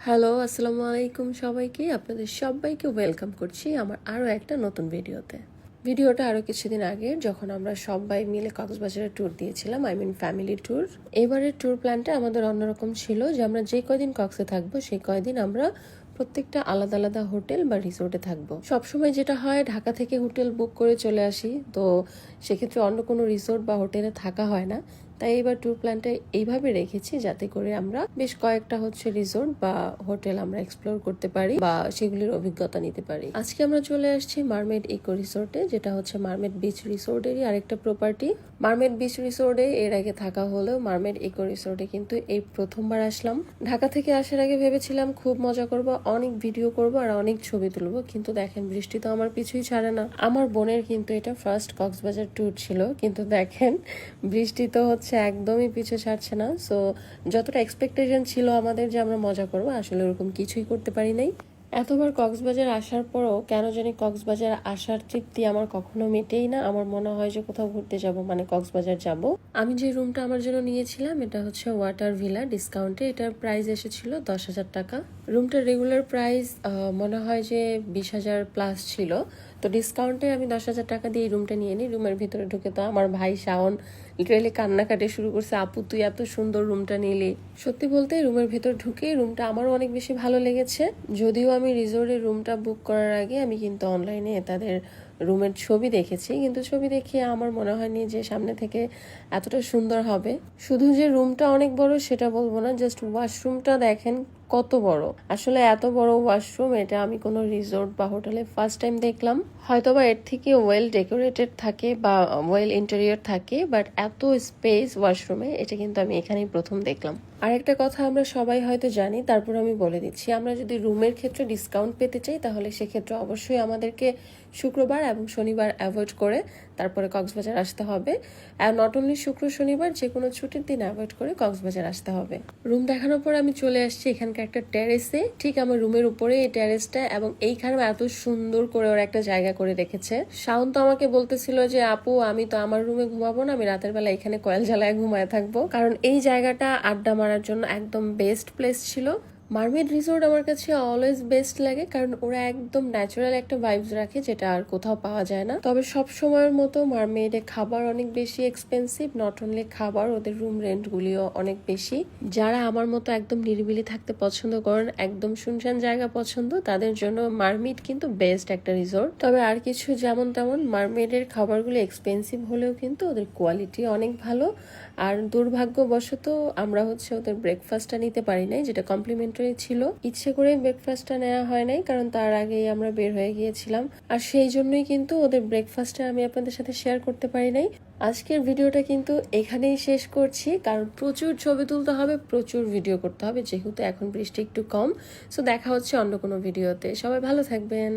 Hello, আসসালামু আলাইকুম সবাইকে। আপনাদের সবাইকে ওয়েলকাম করছি আমার আরও একটা নতুন ভিডিওতে। ভিডিওটা আরও কিছুদিন আগে যখন আমরা সবাই মিলে কক্সবাজারে ট্যুর দিয়েছিলাম, ফ্যামিলি ট্যুর। এবারের ট্যুর প্ল্যানটা আমাদের অন্যরকম ছিল যে আমরা যে কয়দিন কক্সে থাকবো সেই কয়দিন আমরা প্রত্যেকটা আলাদা আলাদা হোটেল বা রিসোর্টে থাকবো। সবসময় যেটা হয় ঢাকা থেকে হোটেল বুক করে চলে আসি, তো সেক্ষেত্রে অন্য কোনো রিসোর্ট বা হোটেলে থাকা হয় না। তাই এবার ট্যুর প্ল্যানটা এইভাবে রেখেছি যাতে করে আমরা বেশ কয়েকটা রিসোর্ট বা হোটেল আমরা এক্সপ্লোর করতে পারি বা সেগুলির অভিজ্ঞতা নিতে পারি। আজকে আমরা চলে আসছি মারমেড ইকো রিসোর্টে, যেটা হচ্ছে মারমেড বিচ রিসোর্টেরই আরেকটা প্রপার্টি। মারমেড বিচ রিসোর্টে এর আগে থাকা হলেও মারমেড ইকো রিসোর্টে কিন্তু এই প্রথমবার আসলাম। ঢাকা থেকে আসার আগে ভেবেছিলাম খুব মজা করব, অনেক ভিডিও করব আর অনেক ছবি তুলবো, কিন্তু দেখেন বৃষ্টি তো আমার পিছুই ছাড়ে না। আমার বোনের কিন্তু এটা ফার্স্ট কক্সবাজার ট্যুর ছিল, কিন্তু দেখেন বৃষ্টি তো একদমই পিছু ছাড়ছে না। সো যতটা এক্সপেকটেশন ছিল আমাদের যে আমরা মজা করবো, আসলে ওরকম কিছুই করতে পারি নাই। এতবার কক্সবাজার আসার পরও কেন জানি কক্সবাজার আসার তৃপ্তি আমার কখনো মেটেই না। আমার মনে হয় যে কোথাও ঘুরতে যাব মানে কক্সবাজার যাব। আমি যে রুমটা আমার জন্য নিয়েছিলাম এটা হচ্ছে ওয়াটার ভিলা ডিসকাউন্টে। এটার প্রাইস এসেছিল 10,000 টাকা। রুমটার রেগুলার প্রাইস মনে হয় যে 20,000 প্লাস ছিল। তো ডিসকাউন্টে আমি 10,000 টাকা দিয়ে এই রুমটা নিয়ে নিই। রুমের ভিতরে ঢুকে তো আমার ভাই শাওন লিটারেলি কান্নাকাটি শুরু করছে, আপু তুই এত সুন্দর রুমটা নিলি। সত্যি বলতে রুমের ভেতর ঢুকে রুমটা আমারও অনেক বেশি ভালো লেগেছে। যদিও আমি রিসোর্টের রুমটা বুক করার আগে আমি কিন্তু অনলাইনে তাদের রুমের ছবি দেখেছি, কিন্তু ছবি দেখে আমার মনে হয়নি যে সামনে থেকে এতটা সুন্দর হবে। শুধু যে রুমটা অনেক বড় সেটা বলবো না, জাস্ট ওয়াশরুমটা দেখেন কত বড়। আসলে এত বড় ওয়াশরুম এটা আমি কোনো রিসোর্ট বা হোটেলে ফার্স্ট টাইম দেখলাম। হয়তোবা এর থেকে ওয়েল ডেকোরেটেড থাকে বা ওয়েল ইন্টেরিয়র থাকে, বাট এত স্পেস ওয়াশরুমে এটা কিন্তু আমি এখানেই প্রথম দেখলাম। আরেকটা কথা আমরা সবাই হয়তো জানি, তারপর আমি বলে দিচ্ছি, আমরা যদি রুমের ক্ষেত্রে ডিসকাউন্ট পেতে চাই তাহলে সেক্ষেত্রে অবশ্যই আমাদেরকে শুক্রবার এবং শনিবার অ্যাভয়েড করে তারপরে কক্সবাজার আসতে হবে। আর নট অনলি শুক্র শনিবার, যে কোনো ছুটির দিন অ্যাভয়েড করে কক্সবাজার আসতে হবে। রুম দেখানোর পর আমি চলে আসছি এখানকার একটা টেরেসে, ঠিক আমার রুমের উপরে এই টেরেসটা, এবং এইখানে এত সুন্দর করে ওরা একটা জায়গা করে রেখেছে। শাওন তো আমাকে বলতেছিল যে আপু আমি তো আমার রুমে ঘুমাবো না, আমি রাতের বেলা এখানে কয়েল জ্বালায় ঘুমায় থাকবো, কারণ এই জায়গাটা আড্ডা মারার জন্য একদম বেস্ট প্লেস ছিল। মারমেড রিসোর্ট আমার কাছে অলওয়েজ বেস্ট লাগে, কারণ ওরা একদম ন্যাচারাল একটা ভাইবস রাখে যেটা আর কোথাও পাওয়া যায় না। তবে সব সময়ের মতো মারমেডে খাবার অনেক বেশি এক্সপেন্সিভ। নট অনলি খাবার, ওদের রুম রেন্ট গুলিও অনেক বেশি। যারা আমার মতো একদম নিরিবিলি থাকতে পছন্দ করেন, একদম শুনশান জায়গা পছন্দ, তাদের জন্য মারমেড কিন্তু বেস্ট একটা রিসোর্ট। তবে আর কিছু যেমন তেমন মারমেডের খাবারগুলো এক্সপেন্সিভ হলেও কিন্তু ওদের কোয়ালিটি অনেক ভালো। আর দুর্ভাগ্যবশত আমরা ওদের ব্রেকফাস্টটা নিতে পারি নাই, যেটা কমপ্লিমেন্টারি ছিল। ইচ্ছে করে ব্রেকফাস্টটা নেওয়া হয় নাই, কারণ তার আগেই আমরা বের হয়ে গিয়েছিলাম, আর সেই জন্যই কিন্তু ওদের ব্রেকফাস্টটা আমি আপনাদের সাথে শেয়ার করতে পারি নাই। আজকের ভিডিওটা কিন্তু এখানেই শেষ করছি, কারণ প্রচুর ছবি তুলতে হবে, প্রচুর ভিডিও করতে হবে, যেহেতু এখন বৃষ্টি একটু কম। সো দেখা হচ্ছে অন্য কোনো ভিডিওতে। সবাই ভালো থাকবেন।